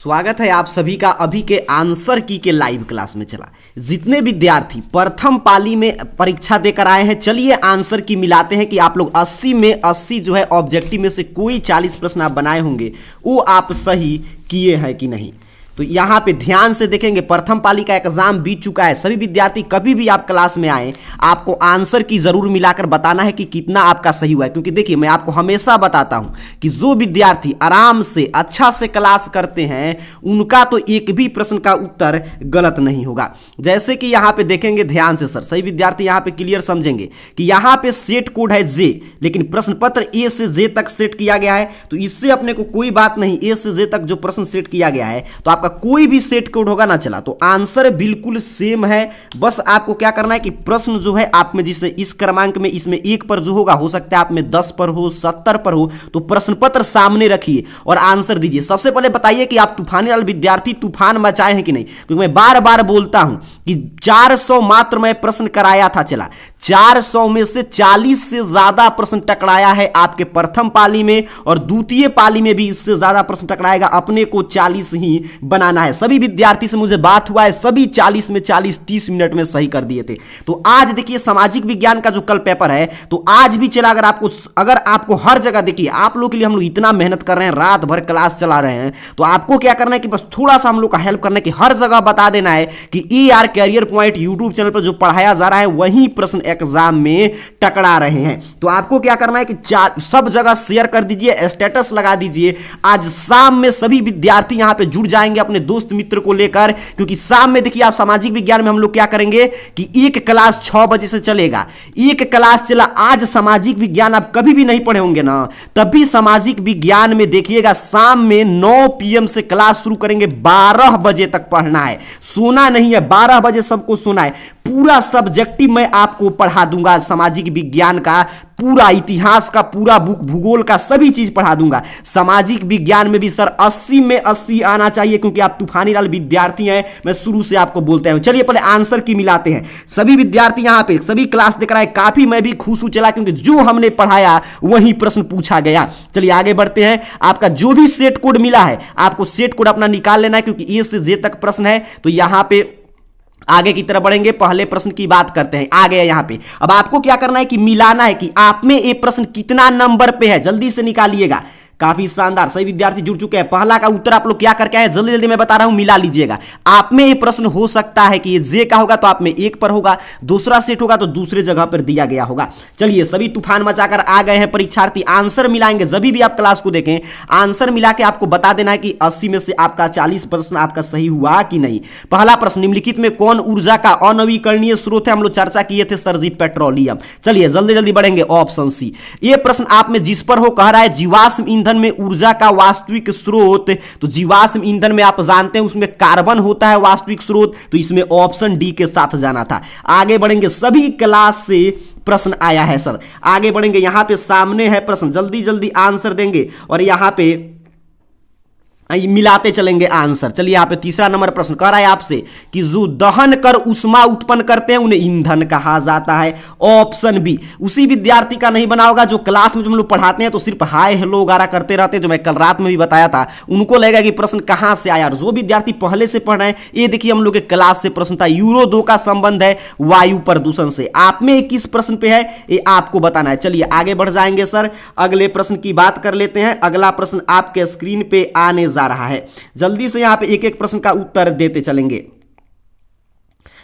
स्वागत है आप सभी का अभी के आंसर की के लाइव क्लास में। चला जितने विद्यार्थी प्रथम पाली में परीक्षा देकर आए हैं, चलिए आंसर की मिलाते हैं कि आप लोग 80 में 80 जो है ऑब्जेक्टिव में से कोई 40 प्रश्न आप बनाए होंगे वो आप सही किए हैं कि नहीं। तो यहाँ पे ध्यान से देखेंगे, प्रथम पाली का एग्जाम बीत चुका है। सभी विद्यार्थी कभी भी आप क्लास में आए, आपको आंसर की जरूर मिलाकर बताना है कि कितना आपका सही हुआ है। क्योंकि देखिए मैं आपको हमेशा बताता हूं कि जो विद्यार्थी आराम से अच्छा से क्लास करते हैं उनका तो एक भी प्रश्न का उत्तर गलत नहीं होगा। जैसे कि यहाँ पे देखेंगे ध्यान से, सर सही विद्यार्थी यहाँ पे क्लियर समझेंगे कि यहाँ पे सेट कोड है जे, लेकिन प्रश्न पत्र ए से जे तक सेट किया गया है। तो इससे अपने को कोई बात नहीं, ए से जे तक जो प्रश्न सेट किया गया है तो आपका कोई भी सेट कोड होगा ना, चला तो आंसर बिल्कुल सेम है। बस आपको क्या करना है कि प्रश्न जो है आप में जिससे इस क्रमांक में इसमें 1 पर जो होगा, हो सकता है आप में 10 पर हो, 70 पर हो, तो प्रश्न पत्र सामने रखिए और आंसर दीजिए। सबसे पहले बताइए कि आप तूफानी लाल विद्यार्थी तूफान मचाए हैं कि नहीं, क्योंकि मैं बार बार बोलता हूं कि 400 मात्र मैं प्रश्न कराया था। चला 400 में से 40 से ज्यादा प्रश्न टकराया है आपके प्रथम पाली में, और द्वितीय पाली में भी इससे ज्यादा प्रश्न टकराएगा। अपने को 40 ही बनाना है। सभी विद्यार्थी से मुझे बात हुआ है, सभी 40 में 40 30 मिनट में सही कर दिए थे। तो आज देखिए सामाजिक विज्ञान का जो कल पेपर है, तो आज भी चला। अगर आपको हर जगह, देखिए आप लोग के लिए हम लोग इतना मेहनत कर रहे हैं, रात भर क्लास चला रहे हैं, तो आपको क्या करना है कि बस थोड़ा सा हम लोग का हेल्प करना है कि हर जगह बता देना है कि ER career point YouTube channel पर जो पढ़ाया जा रहा है वही प्रश्न एग्जाम में टकरा रहे हैं। तो आपको क्या करना है कि सब जगह शेयर कर दीजिए, स्टेटस लगा दीजिए। आज शाम में सभी विद्यार्थी यहां पे जुड़ जाएंगे अपने दोस्त मित्र को लेकर, क्योंकि शाम में देखिए आज सामाजिक विज्ञान में हम लोग क्या करेंगे कि एक क्लास 6 बजे से चलेगा। एक क्लास चला आज सामाजिक विज्ञान, आप कभी भी नहीं पढ़े होंगे ना, तभी सामाजिक विज्ञान में देखिएगा शाम में 9 PM से क्लास शुरू करेंगे। 12 बजे तक पढ़ना है, सोना नहीं है। 12 बजे सबको सोना है। पूरा सब्जेक्टिव मैं आपको पढ़ा दूंगा, सामाजिक विज्ञान का पूरा, इतिहास का पूरा बुक, भूगोल का सभी चीज पढ़ा दूंगा। सामाजिक विज्ञान में भी सर 80 में 80 आना चाहिए, क्योंकि आप तूफानी लाल विद्यार्थी हैं, मैं शुरू से आपको बोलते हैं। चलिए पहले आंसर की मिलाते हैं। सभी विद्यार्थी यहां पे सभी क्लास देख रहा है, काफी मैं भी खुश हूं चला, क्योंकि जो हमने पढ़ाया वही प्रश्न पूछा गया। चलिए आगे बढ़ते हैं। आपका जो भी सेट कोड मिला है, आपको सेट कोड अपना निकाल लेना है, क्योंकि ए से जे तक प्रश्न है। तो यहां पे आगे की तरफ बढ़ेंगे, पहले प्रश्न की बात करते हैं। आ गया यहां पे। अब आपको क्या करना है कि मिलाना है कि आप में ये प्रश्न कितना नंबर पे है, जल्दी से निकालिएगा। काफी शानदार, सही विद्यार्थी जुड़ चुके हैं। पहला का उत्तर आप लोग क्या करके आए, जल्दी जल्दी मैं बता रहा हूं, मिला लीजिएगा। आप में ये प्रश्न हो सकता है कि ये जे का होगा तो आप में 1 पर होगा, दूसरा सेट होगा तो दूसरे जगह पर दिया गया होगा। चलिए सभी तूफान मचाकर आ गए हैं परीक्षार्थी। आंसर मिलाएंगे, जब भी आप क्लास को देखें आंसर मिला के आपको बता देना है कि 80 में से आपका 40 प्रश्न आपका सही हुआ कि नहीं। पहला प्रश्न, निम्नलिखित में कौन ऊर्जा का अनवीकरणीय स्रोत है? हम लोग चर्चा किए थे सर जी, पेट्रोलियम। चलिए जल्दी जल्दी बढ़ेंगे। ऑप्शन सी, ये प्रश्न आप में जिस पर हो, कह रहा है जीवाश्म ईंधन में ऊर्जा का वास्तविक स्रोत। तो जीवाश्म ईंधन में आप जानते हैं उसमें कार्बन होता है वास्तविक स्रोत, तो इसमें ऑप्शन डी के साथ जाना था। आगे बढ़ेंगे, सभी क्लास से प्रश्न आया है सर। आगे बढ़ेंगे, यहां पे सामने है प्रश्न, जल्दी जल्दी आंसर देंगे और यहां पे मिलाते चलेंगे आंसर। चलिए यहाँ पे तीसरा नंबर प्रश्न कह रहा है आपसे कि जो दहन कर उष्मा उत्पन्न करते हैं उन्हें ईंधन कहा जाता है। ऑप्शन बी, उसी विद्यार्थी का नहीं बना होगा जो क्लास में जो हम लोग पढ़ाते हैं तो सिर्फ हाय हेलो वगैरह करते रहते हैं, जो मैं कल रात में भी बताया था। उनको लगेगा कि प्रश्न कहां से आया, और जो विद्यार्थी पहले से पढ़ रहे हैं, ये देखिए हम लोग के क्लास से प्रश्न था। यूरो 2 का संबंध है वायु प्रदूषण से। आप में किस प्रश्न पे है ये आपको बताना है। चलिए आगे बढ़ जाएंगे सर, अगले प्रश्न की बात कर लेते हैं। अगला प्रश्न आपके स्क्रीन पे आने जा रहा है, जल्दी से यहां पे एक एक प्रश्न का उत्तर देते चलेंगे।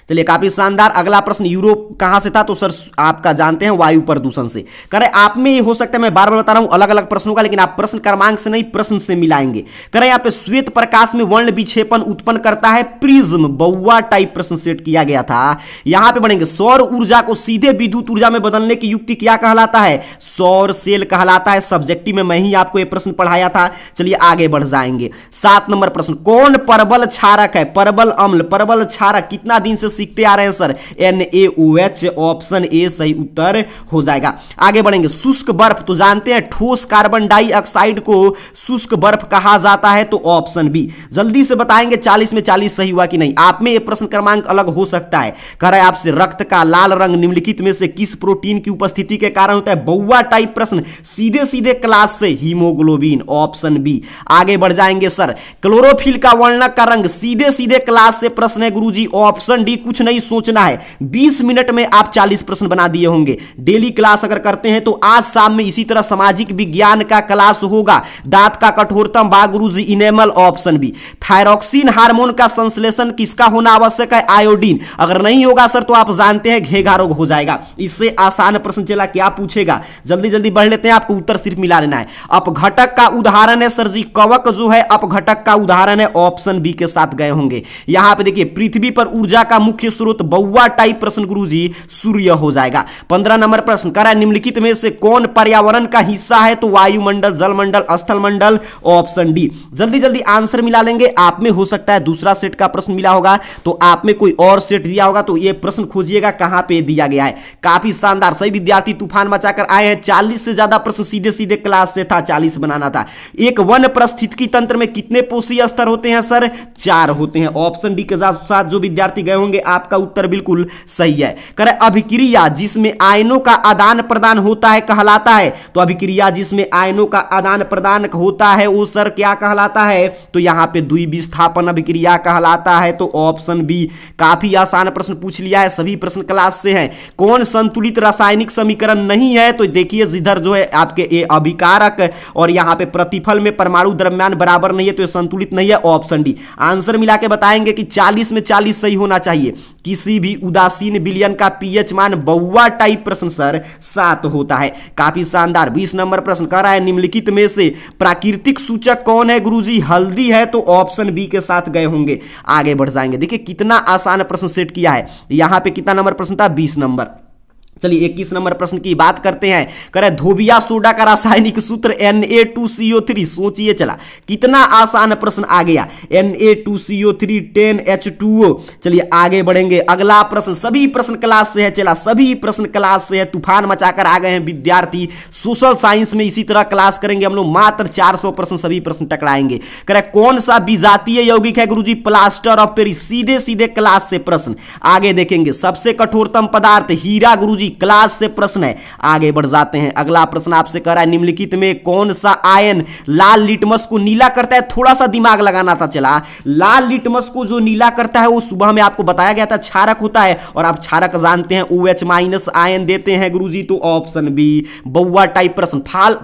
चलिए काफी शानदार। अगला प्रश्न, यूरोप कहां से था? तो सर आपका जानते हैं वायु प्रदूषण से। करे आप में हो सकता है, मैं बार बार बता रहा हूं अलग अलग प्रश्नों का, लेकिन आप प्रश्न क्रमांक से नहीं प्रश्न से मिलाएंगे। करे यहां पे श्वेत प्रकाश में वर्ण विक्षेपन उत्पन्न करता है प्रिज्म, बउआ टाइप प्रश्न सेट किया गया था। यहां पे बढ़ेंगे, सौर ऊर्जा को सीधे विद्युत ऊर्जा में बदलने की युक्ति क्या कहलाता है? सौर सेल कहलाता है। सब्जेक्टिव में मैं ही आपको यह प्रश्न पढ़ाया था। चलिए आगे बढ़ जाएंगे। 7 नंबर प्रश्न, कौन परबल क्षारक है? परबल अम्ल, परबल क्षारक कितना दिन से सीखते आ रहे हैं सर, NaOH, ऑप्शन ए सही उत्तर हो जाएगा। आगे बढ़ेंगे, शुष्क बर्फ तो जानते हैं ठोस कार्बन डाइऑक्साइड को शुष्क बर्फ कहा जाता है, तो ऑप्शन बी। जल्दी से बताएंगे 40 में 40 सही हुआ कि नहीं। आप में ये प्रश्न क्रमांक अलग हो सकता है। कह रहा है आपसे रक्त का लाल रंग निम्नलिखित में से किस प्रोटीन की उपस्थिति के कारण होता है? बउआ टाइप प्रश्न, सीधे सीधे क्लास से, हीमोग्लोबिन, ऑप्शन बी। आगे बढ़ जाएंगे सर, क्लोरोफिल का वर्णक का रंग, सीधे सीधे क्लास से प्रश्न है गुरुजी, ऑप्शन डी। कुछ नहीं सोचना है, 20 मिनट में आप 40 प्रश्न बना दिए होंगे। डेली क्लास अगर करते हैं तो आज शाम में इसी तरह सामाजिक विज्ञान का क्लास होगा। दांत का कठोरतम भाग गुरुजी, enamel, option B. Thyroxine hormone का संश्लेषण किसका होना आवश्यक है? आयोडीन। अगर नहीं होगा सर तो आप जानते हैं घेघा रोग हो जाएगा। इससे आसान प्रश्न चला, क्या पूछेगा? जल्दी जल्दी बढ़ लेते हैं, आपको उत्तर सिर्फ मिला लेना है। अपघटक का उदाहरण है सर जी, कवक जो है अपघटक का उदाहरण है, ऑप्शन बी के साथ गए होंगे। यहां पे देखिए, पृथ्वी पर ऊर्जा का मुख्य स्रोत, बउआ टाइप प्रश्न गुरुजी, सूर्य हो जाएगा। 15 नंबर प्रश्न कर रहा है, निम्नलिखित में से कौन पर्यावरण का हिस्सा है? तो वायुमंडल, जलमंडल, स्थलमंडल, ऑप्शन डी। जल्दी जल्दी आंसर मिला लेंगे। आप में हो सकता है दूसरा सेट का प्रश्न मिला होगा, तो आप में कोई और सेट दिया होगा, तो यह प्रश्न खोजिएगा कहां पे दिया गया है। काफी शानदार, सही विद्यार्थी तूफान मचाकर आए हैं। 40 से ज्यादा प्रश्न सीधे सीधे क्लास से था, 40 बनाना था। एक वन पारिस्थितिकी तंत्र में कितने पोषीय स्तर होते हैं सर? 4 होते हैं। ऑप्शन डी के साथ जो विद्यार्थी गए होंगे, आपका उत्तर बिल्कुल सही है। करे अभिक्रिया जिसमें आयनों का आदान प्रदान होता है कहलाता है, तो अभिक्रिया जिसमें आयनों का आदान प्रदान होता है वो सर क्या कहलाता है? तो यहां पे द्विविस्थापन अभिक्रिया कहलाता है, तो ऑप्शन बी। काफी आसान प्रश्न पूछ लिया है, सभी प्रश्न क्लास से हैं। कौन संतुलित रासायनिक समीकरण नहीं है? तो देखिए जिधर जो है आपके ए अभिकारक और यहां पे प्रतिफल में परमाणु द्रव्यमान बराबर नहीं है, तो ये संतुलित नहीं है, ऑप्शन डी। आंसर मिला के बताएंगे कि 40 में 40 सही होना चाहिए। किसी भी उदासीन विलयन का पीएच मान, बउआ टाइप प्रश्न सर 7 होता है। काफी शानदार। 20 नंबर प्रश्न कर रहा है, निम्नलिखित में से प्राकृतिक सूचक कौन है गुरुजी? हल्दी है, तो ऑप्शन बी के साथ गए होंगे। आगे बढ़ जाएंगे, देखिए कितना आसान प्रश्न सेट किया है। यहां पे कितना नंबर प्रश्न था? 20 नंबर। चलिए 21 नंबर प्रश्न की बात करते हैं। करे धोबिया सोडा का रासायनिक सूत्र Na2CO3। सोचिए चला, कितना आसान प्रश्न आ गया। Na2CO3 10H2O। चलिए आगे बढ़ेंगे, अगला प्रश्न। सभी प्रश्न क्लास से है, चला सभी प्रश्न क्लास से है। तूफान मचाकर आ गए हैं विद्यार्थी। सोशल साइंस में इसी तरह क्लास करेंगे हम लोग, मात्र 400 प्रश्न, सभी प्रश्न टकराएंगे। करे कौन सा विजातीय यौगिक है गुरुजी? Plaster of Paris. सीधे सीधे क्लास से प्रश्न। आगे देखेंगे, सबसे कठोरतम पदार्थ हीरा गुरुजी, क्लास से प्रश्न है। आगे बढ़ जाते हैं, अगला प्रश्न आपसे कर रहा है, निम्नलिखित में कौन सा आयन लाल लिटमस को नीला करता है? थोड़ा सा दिमाग लगाना था। चला, लाल लिटमस को जो नीला करता है वो सुबह में आपको बताया गया था, क्षारक होता है। और आप क्षारक जानते हैं, OH- आयन देते हैं गुरुजी, तो ऑप्शन बी। बउआ टाइप प्रश्न,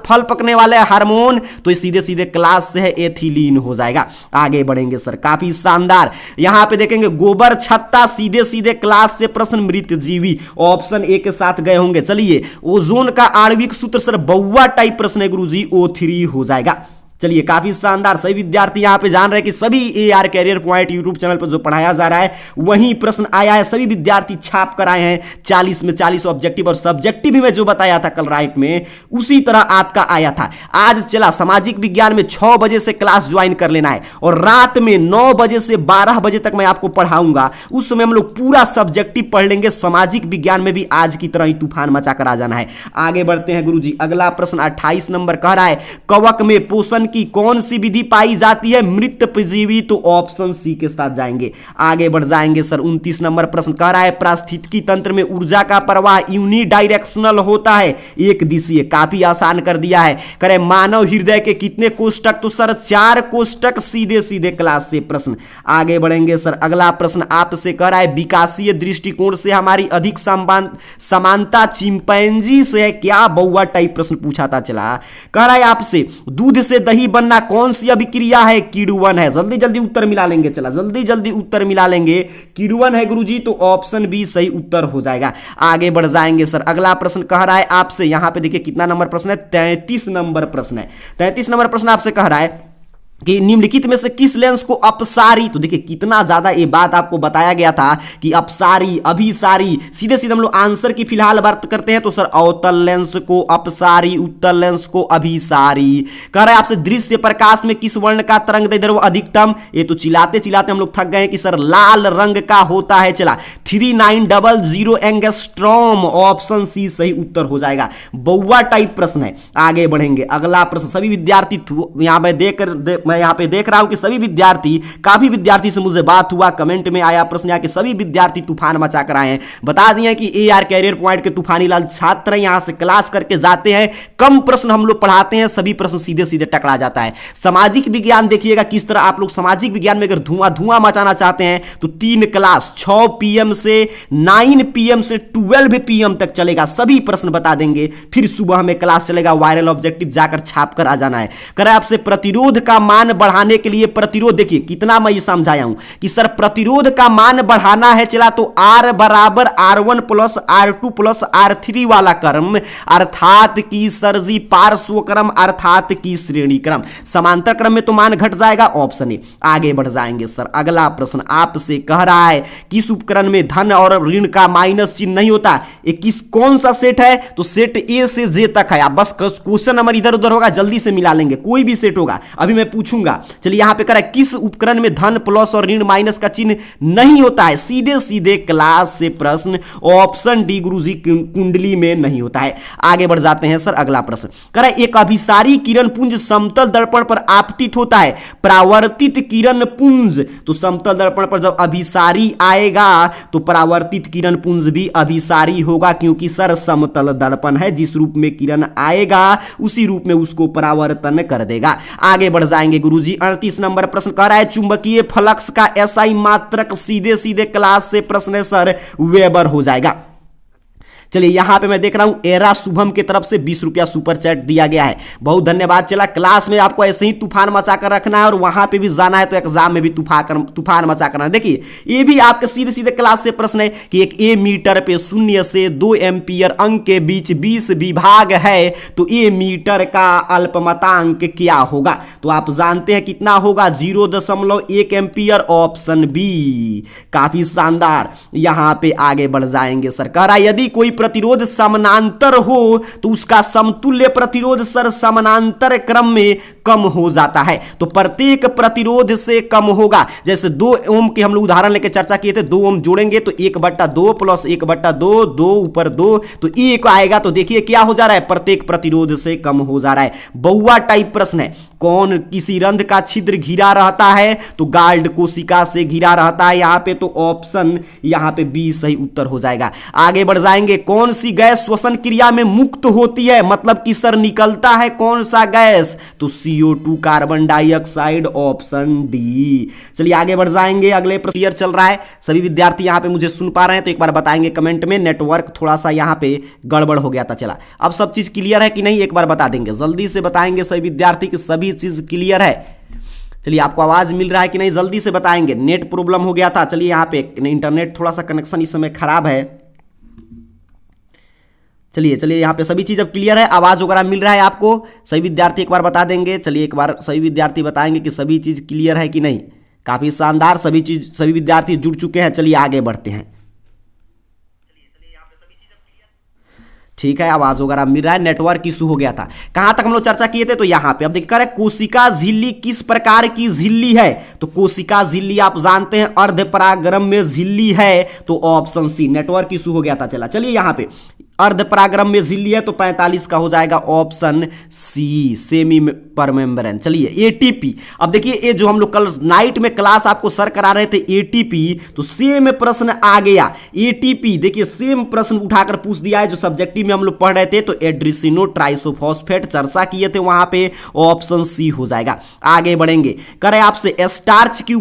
फल पकने वाले हार्मोन, तो सीधे सीधे क्लास से है, एथिलीन हो जाएगा। आगे बढ़ेंगे सर, काफी शानदार। यहां पे देखेंगे गोबर छत्ता, सीधे सीधे क्लास से प्रश्न, मृत जीवी, ऑप्शन ए के साथ गए होंगे। चलिए, ओजोन का आणविक सूत्र सर बउआ टाइप प्रश्न है गुरुजी, O3 हो जाएगा। चलिए काफी शानदार, सही विद्यार्थी यहां पे जान रहे हैं कि सभी AR career point YouTube channel पर जो पढ़ाया जा रहा है वही प्रश्न आया है। सभी विद्यार्थी छाप कर आए हैं 40 में 40 ऑब्जेक्टिव, और सब्जेक्टिव भी मैं जो बताया था कल राइट में उसी तरह आपका आया था। आज चला सामाजिक विज्ञान में 6 बजे से क्लास ज्वाइन कर लेना है, और रात में 9 बजे से 12 बजे तक मैं आपको पढ़ाऊंगा। उस समय हम लोग पूरा सब्जेक्टिव पढ़ लेंगे। सामाजिक विज्ञान में भी आज की तरह ही तूफान मचाकर आ जाना है। आगे बढ़ते हैं गुरुजी, अगला प्रश्न 28 नंबर कह रहा है, कवक में पोषण की कौन सी विधि पाई जाती है? मृत परजीवी, तो ऑप्शन सी के साथ जाएंगे। आगे बढ़ जाएंगे सर, 29 नंबर प्रश्न कह रहा है, पारिस्थितिकी तंत्र में ऊर्जा का प्रवाह यूनिडायरेक्शनल होता है, एक दिशीय। काफी आसान कर दिया है। करे मानव हृदय के कितने कोष्टक? तो सर 4 कोष्टक, सीधे सीधे क्लास से प्रश्न। आगे बढ़ेंगे सर, अगला प्रश्न आपसे कह रहा है, विकासीय दृष्टिकोण से हमारी अधिक समानता चिंपैंजी से है, क्या? बउआ टाइप प्रश्न पूछा था। चला, कह रहा है आपसे, दूध से दही बनना कौन सी अभिक्रिया है? किण्वन है। जल्दी जल्दी उत्तर मिला लेंगे। चला, जल्दी जल्दी उत्तर मिला लेंगे। किण्वन है गुरुजी, तो ऑप्शन बी सही उत्तर हो जाएगा। आगे बढ़ जाएंगे सर, अगला प्रश्न कह रहा है आपसे, यहां पे देखिए कितना नंबर प्रश्न है? 33 नंबर प्रश्न है। 33 नंबर प्रश्न आपसे कह रहा है, कि निम्नलिखित में से किस लेंस को अपसारी, तो देखिए कितना ज्यादा ये बात आपको बताया गया था कि अपसारी, अभिसारी, सीधे सीधे हम लोग आंसर की फिलहाल बात करते हैं तो सर अवतल लेंस को अपसारी, उत्तल लेंस को अभिसारी। कह रहा है आपसे दृश्य प्रकाश में किस वर्ण का तरंग दैर्ध्य अधिकतम, ये तो चिल्लाते चिल्लाते हम लोग थक गए कि सर लाल रंग का होता है। चला 3900 एंगस्ट्रॉम, ऑप्शन सी सही उत्तर हो जाएगा। बउआ टाइप प्रश्न है, आगे बढ़ेंगे। अगला प्रश्न सभी विद्यार्थी यहां मैं यहां पे देख रहा हूं कि सभी विद्यार्थी, काफी विद्यार्थी से मुझे बात हुआ, कमेंट में आया प्रश्न कि सभी विद्यार्थी तूफान मचा कर आए हैं। बता दिए कि एआर कैरियर पॉइंट के तूफानी लाल छात्र यहां से क्लास करके जाते हैं, कम प्रश्न हम लोग पढ़ाते हैं, सभी प्रश्न सीधे सीधे टकरा जाता है। सामाजिक विज्ञान देखिएगा किस तरह आप लोग सामाजिक विज्ञान में अगर धुआं धुआं मचाना चाहते हैं तो 3 क्लास 6 PM से 9 PM से 12 PM तक चलेगा, सभी प्रश्न बता देंगे। फिर सुबह में क्लास चलेगा, वायरल ऑब्जेक्टिव जाकर छाप कर आ जाना है। करे आपसे प्रतिरोध का मान बढ़ाने के लिए, प्रतिरोध देखिए कितना मैं ये समझाया हूं कि सर प्रतिरोध का मान बढ़ाना है, चला तो R बराबर R1 plus R2 plus R3 वाला क्रम, अर्थात की सर जी पार्श्व क्रम अर्थात की श्रेणी क्रम, समांतर क्रम में तो मान घट जाएगा, ऑप्शन ए। आगे बढ़ जाएंगे सर, अगला प्रश्न आपसे कह रहा है किस उपकरण में धन और ऋण का माइनस चिन्ह नहीं होता, ये कौन सा सेट है, तो सेट ए से जे तक है। आप बस क्वेश्चन नंबर इधर उधर होगा, जल्दी से मिला लेंगे, कोई भी सेट होगा, अभी मैं पूछूंगा। चलिए यहां पे कह रहा है किस उपकरण में धन प्लस और ऋण माइनस का चिन्ह नहीं होता है, सीधे सीधे क्लास से प्रश्न, ऑप्शन डी गुरुजी कुंडली में नहीं होता है। आगे बढ़ जाते हैं सर, अगला प्रश्न कह रहा है एक अभिसारी किरण पुंज समतल दर्पण पर आपतित होता है, परावर्तित किरण पुंज, तो समतल दर्पण पर जब अभिसारी आएगा तो परावर्तित किरण पुंज भी अभिसारी होगा, क्योंकि सर समतल दर्पण है, जिस रूप में किरण आएगा उसी रूप में उसको परावर्तन कर देगा। आगे बढ़ जाएंगे गुरुजी, 38 नंबर प्रश्न कह रहा है चुंबकीय फ्लक्स का एसआई मात्रक, सीधे सीधे क्लास से प्रश्न है सर वेबर हो जाएगा। चलिए यहां पे मैं देख रहा हूं एरा शुभम की तरफ से 20 रुपया सुपर चैट दिया गया है, बहुत धन्यवाद। चला क्लास में आपको ऐसे ही तूफान मचा कर रखना है और वहां पे भी जाना है तो एग्जाम में भी तूफान मचा करना है। देखिए ये भी आपके सीधे सीधे क्लास से प्रश्न है कि एक ए मीटर पे 0 से 2 एम्पियर अंक के बीच 20 विभाग है, तो ए मीटर का अल्पमतांक क्या होगा, तो आप जानते हैं कितना होगा, 0.1 एम्पियर, ऑप्शन बी। काफी शानदार, यहां पे आगे बढ़ जाएंगे सर। कह रहा है यदि कोई प्रतिरोध समानांतर हो तो उसका समतुल्य प्रतिरोध सर समानांतर क्रम में कम हो जाता है, तो प्रत्येक प्रतिरोध से कम होगा। जैसे 2 ओम के हम लोग उदाहरण लेकर चर्चा किए थे, 2 ओम जोड़ेंगे तो 1/2 प्लस 1/2, 2 ऊपर 2 तो 1 आएगा, तो देखिए क्या हो जा रहा है, प्रत्येक प्रतिरोध से कम हो जा रहा है। बउआ टाइप प्रश्न है, कौन किसी रंध्र का छिद्र घिरा रहता है, तो गाल्ड कोशिका से घिरा रहता है यहां पे, तो ऑप्शन यहां पे बी सही उत्तर हो जाएगा। आगे बढ़ जाएंगे, कौन सी गैस श्वसन क्रिया में मुक्त होती है, मतलब कि सर निकलता है कौन सा गैस, तो CO2 carbon dioxide, option D. चलिए आगे बढ़ जाएंगे, अगले प्रश्न चल रहा है, सभी विद्यार्थी यहां पे मुझे सुन पा रहे हैं तो एक बार बताएंगे कमेंट में, नेटवर्क थोड़ा सा यहां पे गड़बड़ हो गया था। चला अब सब चीज क्लियर है कि नहीं, एक बार बता देंगे, जल्दी से बताएंगे सभी विद्यार्थी की सभी चीज क्लियर है। चलिए आपको आवाज मिल रहा है कि नहीं, जल्दी से बताएंगे, नेट प्रॉब्लम हो गया था। चलिए यहाँ पे इंटरनेट थोड़ा सा कनेक्शन इस समय खराब है। चलिए यहाँ पे सभी चीज अब क्लियर है, आवाज वगैरह मिल रहा है आपको, सभी विद्यार्थी एक बार बता देंगे। चलिए एक बार सभी विद्यार्थी बताएंगे कि सभी चीज क्लियर है कि नहीं। काफी शानदार, सभी विद्यार्थी जुड़ चुके हैं। चलिए आगे बढ़ते हैं। ठीक है, आवाज वगैरह मिल रहा है, नेटवर्क इशू हो गया था। कहां तक हम लोग चर्चा किए थे, तो यहां पे अब देखिए कह रहे कोशिका झिल्ली किस प्रकार की झिल्ली है, तो कोशिका झिल्ली आप जानते हैं अर्धपरागरम्य झिल्ली है, तो ऑप्शन सी। नेटवर्क इशू हो गया था। चलिए यहां पे अर्धपरागरम्य झिल्ली है तो 45 का हो जाएगा, ऑप्शन सी सेमी परमेम्ब्रेन। चलिए एटीपी, अब देखिए ये जो हम लोग कल नाइट में क्लास आपको सर करा रहे थे एटीपी, तो सेम प्रश्न आ गया एटीपी। देखिए सेम प्रश्न उठाकर पूछ दिया है जो सब्जेक्टिव में हम लोग पढ़ रहे थे, तो एड्रिसिनो ट्राइसोफॉस्फेट चर्चा किए थे वहां पे, ऑप्शन सी हो जाएगा। आगे बढ़ेंगे, करें आपसे स्टार्च की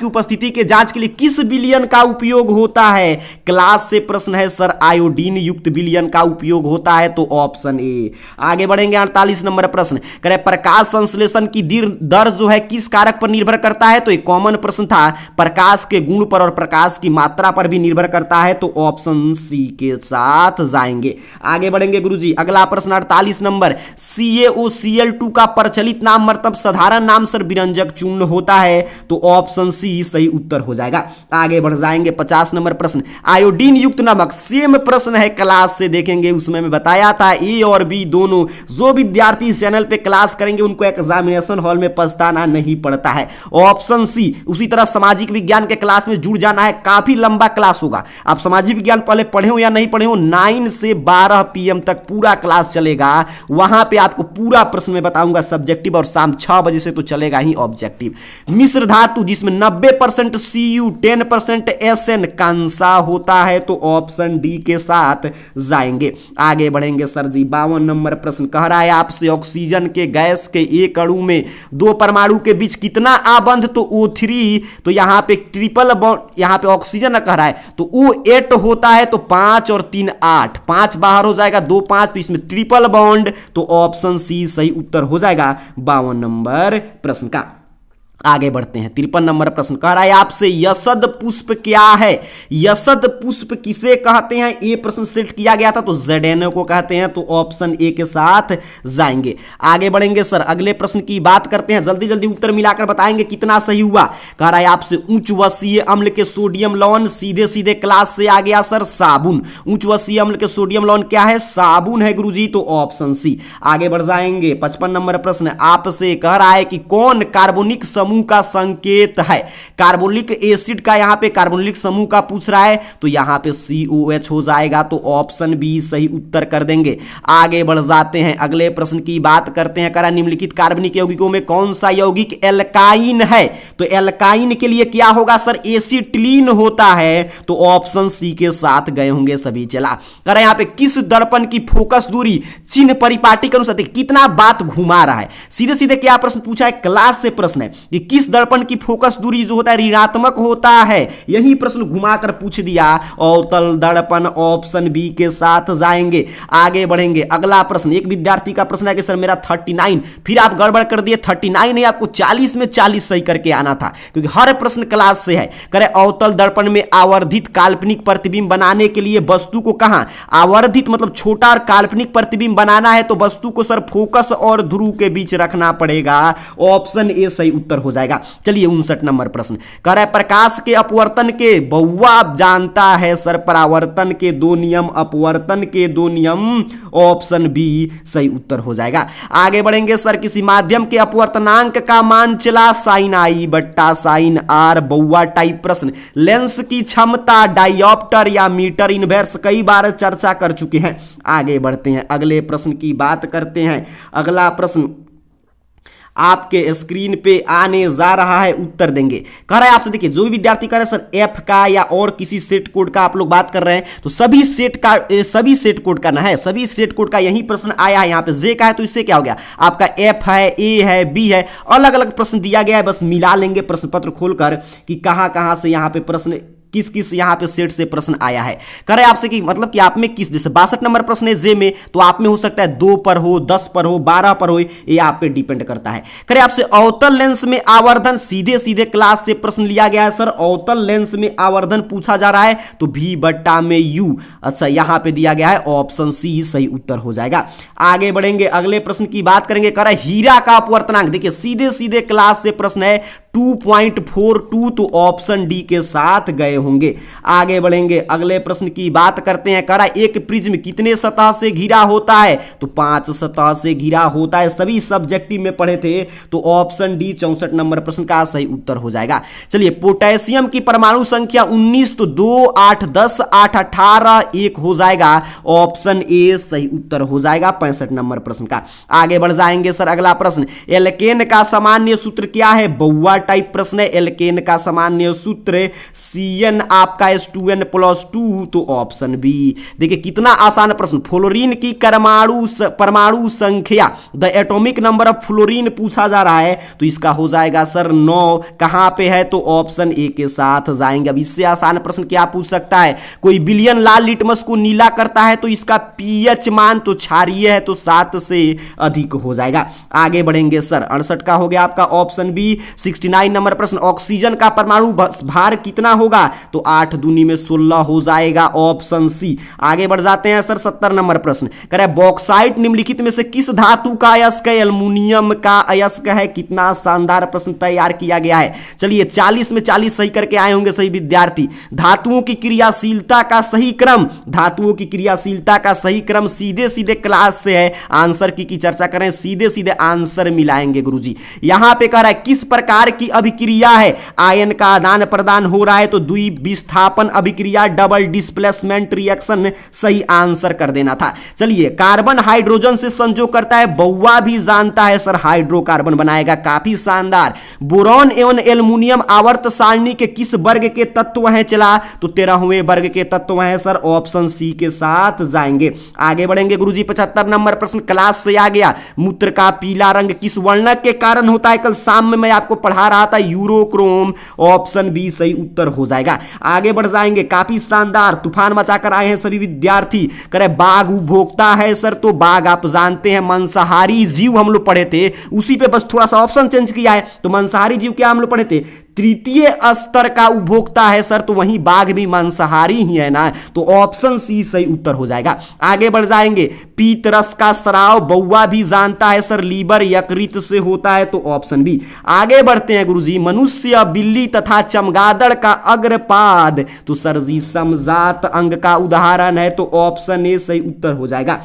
उपस्थिति के जांच के लिए किस विलयन का उपयोग होता है, क्लास से प्रश्न है सर सर आयोडीन युक्त विलयन का उपयोग होता है, तो ऑप्शन ए। आगे बढ़ेंगे 48 नंबर प्रश्न, करें प्रकाश संश्लेषण की दर जो है किस कारक पर निर्भर करता है, तो एक कॉमन प्रश्न था, प्रकाश के गुण पर और प्रकाश की मात्रा पर भी निर्भर करता है, तो ऑप्शन सी के साथ जाएंगे। आगे बढ़ेंगे गुरुजी, अगला प्रश्न 48 नंबर, CaOCl2 का प्रचलित नाम मतलब साधारण नाम सर विरंजक चूर्ण होता है, तो ऑप्शन सी सही उत्तर हो जाएगा। आगे बढ़ जाएंगे 50 नंबर प्रश्न, आयोडीन युक्त नमक, सेम प्रश्न है क्लास से देखेंगे, उसमें मैं बताया था ए और बी दोनों जो विद्यार्थी इस चैनल पे क्लास करेंगे उनको एग्जामिनेशन हॉल में पछताना नहीं पड़ता है, ऑप्शन सी। उसी तरह सामाजिक विज्ञान के क्लास में जुड़ जाना है, काफी लंबा क्लास होगा, आप सामाजिक विज्ञान पहले पढ़े हो या नहीं पढ़े हो, 9 से 12 PM तक पूरा क्लास चलेगा, वहां पे आपको पूरा प्रश्न में बताऊंगा सब्जेक्टिव, और शाम 6 बजे से तो चलेगा ही ऑब्जेक्टिव। मिश्र धातु जिसमें 90% Cu 10% Sn कांसा होता है, तो ऑप्शन डी के साथ जाएंगे। आगे बढ़ेंगे सर जी 52 नंबर प्रश्न, कह रहा है आपसे ऑक्सीजन के गैस के एक अणु में 2 परमाणु के बीच कितना आबंध, तो O3, तो यहां पे ट्रिपल बॉन्ड, यहां पे ऑक्सीजन कह रहा है तो O8 होता है, तो 5 और 3 8, 5 बाहर हो जाएगा, 2 5, तो इसमें ट्रिपल बॉन्ड, तो ऑप्शन सी सही उत्तर हो जाएगा 52 नंबर प्रश्न का। आगे बढ़ते हैं 53 नंबर प्रश्न, कह रहा है आपसे यशद पुष्प क्या है, यशद पुष्प किसे कहते हैं, ये प्रश्न सेट किया गया था, तो ZNO को कहते हैं, तो ऑप्शन ए के साथ जाएंगे। आगे बढ़ेंगे सर, अगले प्रश्न की बात करते हैं, जल्दी जल्दी उत्तर मिलाकर बताएंगे कितना सही हुआ। कह रहा है आपसे उच्च वसीय अम्ल के सोडियम लवण, सीधे सीधे क्लास से आ गया सर साबुन, उच्च वसीय अम्ल के सोडियम लवण क्या है, साबुन है गुरुजी, तो ऑप्शन सी। आगे बढ़ जाएंगे 55 नंबर प्रश्न, आपसे कह रहा है कि कौन कार्बोनिक समूह का संकेत है, कार्बोनिक एसिड का यहां पे कार्बोनिक समूह का पूछ रहा है, तो यहां पे COH हो जाएगा, तो ऑप्शन बी सही उत्तर कर देंगे। आगे बढ़ जाते हैं, अगले प्रश्न की बात करते हैं, करा निम्नलिखित कार्बनिक यौगिकों में कौन सा यौगिक एल्काइन है, तो एल्काइन के लिए क्या होगा सर, एसिटिलीन होता है, तो ऑप्शन सी के साथ गए होंगे सभी। चला करा यहां पे किस दर्पण की फोकस दूरी चिन्ह परिपाटी के अनुसार, कितना बात घुमा रहा है, सीधे सीधे क्या प्रश्न पूछा है, क्लास से प्रश्न है कि किस दर्पण की फोकस दूरी जो होता है ऋणात्मक होता है, यही प्रश्न घुमाकर पूछ दिया, अवतल दर्पण, ऑप्शन बी के साथ जाएंगे। आगे बढ़ेंगे, अगला प्रश्न, एक विद्यार्थी का प्रश्न है कि सर मेरा 39, फिर आप गड़बड़ कर दिए, 39 नहीं आपको 40 में 40 सही करके आना था, क्योंकि हर प्रश्न क्लास से है। करे अवतल दर्पण में आवर्धित काल्पनिक प्रतिबिंब बनाने के लिए वस्तु को कहां, आवर्धित मतलब छोटा और काल्पनिक प्रतिबिंब बनाना है, तो वस्तु को सर फोकस और ध्रुव के बीच रखना पड़ेगा, ऑप्शन ए सही उत्तर हो जाएगा। चलिए 59 नंबर प्रश्न, कह रहा है प्रकाश के अपवर्तन के बहुआ आप जानता है सर, परावर्तन के 2 नियम, अपवर्तन के 2 नियम, ऑप्शन बी सही उत्तर हो जाएगा। आगे बढ़ेंगे सर, किसी माध्यम के अपवर्तनांक का मान चला साइन आई बट्टा साइन आर, बहुआ टाइप प्रश्न, लेंस की क्षमता डायोप्टर या मीटर इनवर्स, कई बार चर्चा कर चुके हैं। आगे बढ़ते हैं, अगले प्रश्न की बात करते हैं। अगला प्रश्न आपके स्क्रीन पे आने जा रहा है, उत्तर देंगे। कह रहा है आपसे, देखिए जो भी विद्यार्थी कह रहे हैं सर एफ का या और किसी सेट कोड का आप लोग बात कर रहे हैं, तो सभी सेट कोड का ना है, सभी सेट कोड का यही प्रश्न आया है। यहाँ पे जे का है तो इससे क्या हो गया, आपका एफ है, ए है, बी है, अलग अलग प्रश्न दिया गया है, बस मिला लेंगे प्रश्न पत्र खोलकर कि कहां कहां से यहाँ पे प्रश्न, किस किस यहां पे सेट से प्रश्न आया है। करे आपसे कि मतलब कि आप में किस, जैसे 62 नंबर प्रश्न है जे में, तो आप में हो सकता है 2 पर हो, 10 पर हो, 12 पर हो, ये आप पे डिपेंड करता है। करे आपसे अवतल लेंस में आवर्धन, सीधे सीधे क्लास से प्रश्न लिया गया है सर, अवतल लेंस में आवर्धन पूछा जा रहा है, तो V बट्टा में U, अच्छा यहां पे दिया गया है, ऑप्शन सी सही उत्तर हो जाएगा। आगे बढ़ेंगे, अगले प्रश्न की बात करेंगे। कह रहा है हीरा का अपवर्तनांक, देखिए सीधे सीधे क्लास से प्रश्न है 2.42, तो ऑप्शन डी के साथ गए होंगे। आगे बढ़ेंगे, अगले प्रश्न की बात करते हैं। कह रहा है एक प्रिज्म कितने सतह से घिरा होता है, तो 5 सतह से घिरा होता है, सभी सब्जेक्टिव में पढ़े थे, तो ऑप्शन डी 64 नंबर प्रश्न का सही उत्तर हो जाएगा। चलिए पोटेशियम की परमाणु संख्या 19, तो 2 8 10 8 18 1 हो जाएगा, ऑप्शन ए सही उत्तर हो जाएगा 65 नंबर प्रश्न का। आगे बढ़ जाएंगे सर, अगला प्रश्न, एल्केन का सामान्य सूत्र क्या है, बहुआ टाइप प्रश्न है, एल्केन का सामान्य सूत्र CN आपका H2N+2, तो ऑप्शन बी। देखिए कितना आसान प्रश्न, फ्लोरीन की परमाणु संख्या, the atomic number of fluorine पूछा जा रहा है, तो इसका हो जाएगा सर 9। कहां पे है, तो ऑप्शन ए के साथ जाएंगे। अब इससे आसान प्रश्न क्या पूछ सकता है, कोई बिलियन लाल लिटमस को नीला करता है तो इसका पीएच मान तो क्षारीय है, तो 7 से अधिक हो जाएगा। आगे बढ़ेंगे सर, 68 का हो गया आपका ऑप्शन बी। 69 नंबर प्रश्न, ऑक्सीजन का परमाणु भार कितना होगा, तो 8 दूनी में 16 हो जाएगा, ऑप्शन सी। आगे बढ़ जाते हैं सर, 70 नंबर प्रश्न, कह रहे बॉक्साइट निम्नलिखित में से किस धातु का अयस्क है, एल्युमिनियम का अयस्क है। कितना शानदार प्रश्न तैयार किया गया है। चलिए 40 में 40 सही करके आए होंगे सही विद्यार्थी। धातुओं की क्रियाशीलता का सही क्रम, धातुओं की क्रियाशीलता का सही क्रम सीधे सीधे क्लास से है। आंसर की चर्चा करें, सीधे सीधे आंसर मिलाएंगे गुरुजी। यहां पे कह रहा है किस प्रकार की अभिक्रिया है, आयन का आदान प्रदान हो रहा है, तो द्विविस्थापन अभिक्रिया, डबल डिस्प्लेसमेंट रिएक्शन, सही आंसर कर देना था। चलिए कार्बन हाइड्रोजन से संयोग करता है, बउआ भी जानता है सर, हाइड्रोकार्बन बनाएगा, काफी शानदार। बोरॉन एवं एल्युमिनियम आवर्त सारणी के किस वर्ग के तत्व हैं, चला तो 13वें वर्ग के तत्व हैं सर, ऑप्शन सी के साथ जाएंगे। आगे बढ़ेंगे गुरुजी, 75 नंबर प्रश्न क्लास से आ गया, मूत्र का पीला रंग किस वर्णक के कारण होता है, कल शाम में मैं आपको पढ़ा रहा था, यूरोक्रोम, ऑप्शन बी सही उत्तर हो जाएगा। आगे बढ़ जाएंगे, काफी शानदार तूफान मचाकर आए हैं सभी विद्यार्थी। करे बाघ उपभोक्ता है सर, तो बाघ आप जानते हैं मांसाहारी जीव हम लोग पढ़े थे, उसी पे बस थोड़ा सा ऑप्शन चेंज किया है। तो मांसाहारी जीव क्या हम लोग पढ़े थे, तृतीय स्तर का उपभोक्ता है सर, तो वहीं बाघ भी मांसाहारी ही है ना, तो ऑप्शन सी सही उत्तर हो जाएगा। आगे बढ़ जाएंगे, पीत रस का स्राव बउआ भी जानता है सर, लीवर यकृत से होता है, तो ऑप्शन बी। आगे बढ़ते हैं गुरुजी, मनुष्य, बिल्ली तथा चमगादड़ का अग्रपाद, तो सर जी समजात अंग का उदाहरण है, तो ऑप्शन ए सही उत्तर हो जाएगा।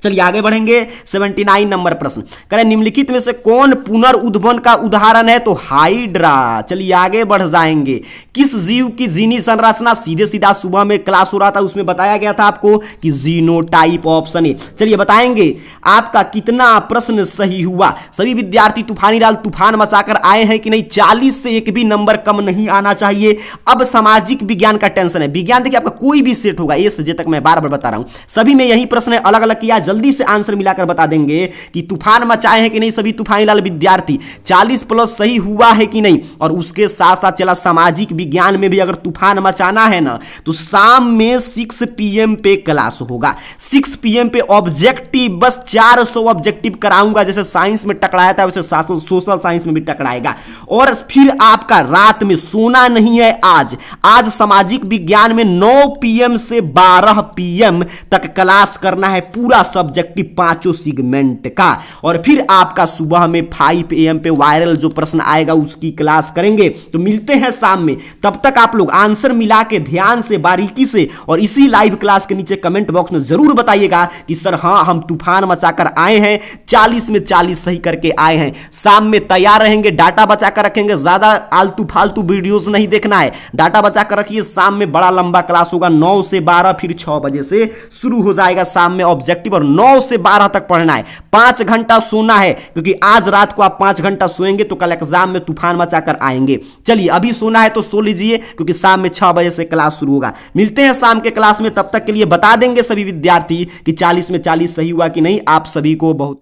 चलिए आगे बढ़ेंगे, 79 नंबर प्रश्न, करें निम्नलिखित में से कौन पुनर्उद्भवन का उदाहरण है, तो हाइड्रा। चलिए आगे बढ़ जाएंगे, किस जीव की जीनी संरचना, सीधे सीधा सुबह में क्लास हो रहा था उसमें बताया गया था आपको कि जीनोटाइप, ऑप्शन ए। चलिए बताएंगे आपका कितना प्रश्न सही हुआ। सभी विद्यार्थी तूफानी लाल तूफान मचाकर आए हैं कि नहीं, 40 से एक भी नंबर कम नहीं आना चाहिए। अब सामाजिक विज्ञान का टेंशन है, विज्ञान देखिए आपका कोई भी सेट होगा, ए से जे तक मैं बार बार बता रहा हूं, सभी में यही प्रश्न है, अलग अलग किया, जल्दी से आंसर मिलाकर बता देंगे कि तूफान मचाए हैं कि नहीं सभी तूफानी लाल विद्यार्थी, 40 प्लस सही हुआ है कि नहीं। और उसके साथ साथ चला सामाजिक विज्ञान में भी अगर तूफान मचाना है ना, तो शाम में 6 PM पे क्लास होगा, 6 PM पे ऑब्जेक्टिव, बस 400 ऑब्जेक्टिव कराऊंगा, जैसे साइंस में टकराया था वैसे सोशल साइंस में भी टकराएगा। और फिर आपका रात में सोना नहीं है, आज सामाजिक विज्ञान में 9 PM से 12 PM तक क्लास करना है, पूरा सब्जेक्टिव 5 सेगमेंट का। और फिर आपका सुबह में 5 AM पे वायरल जो प्रश्न आएगा उसकी क्लास करेंगे। तो मिलते हैं शाम में, तब तक आप लोग आंसर मिला के ध्यान से बारीकी से और इसी लाइव क्लास के नीचे कमेंट बॉक्स में जरूर बताइएगा कि सर हाँ हम तूफान मचाकर आए हैं, 40 में 40 सही करके आए हैं। शाम में तैयार रहेंगे, डाटा बचाकर रखेंगे, ज्यादा आलतू फालतू वीडियोस नहीं देखना है, डाटा बचाकर रखिए। शाम में बड़ा लंबा क्लास होगा, 9 से 12 फिर 6 बजे से शुरू हो जाएगा शाम में ऑब्जेक्टिव, और 9 से 12 तक पढ़ना है, 5 घंटा सोना है, क्योंकि आज रात को आप 5 घंटा सोएंगे तो कल एग्जाम में तूफान मचाकर आएंगे। चलिए अभी सोना है तो सो लीजिए, क्योंकि शाम में 6 बजे से क्लास शुरू होगा। मिलते हैं शाम के क्लास में, तब तक के लिए बता देंगे सभी विद्यार्थी कि 40 में 40 सही हुआ कि नहीं। आप सभी को बहुत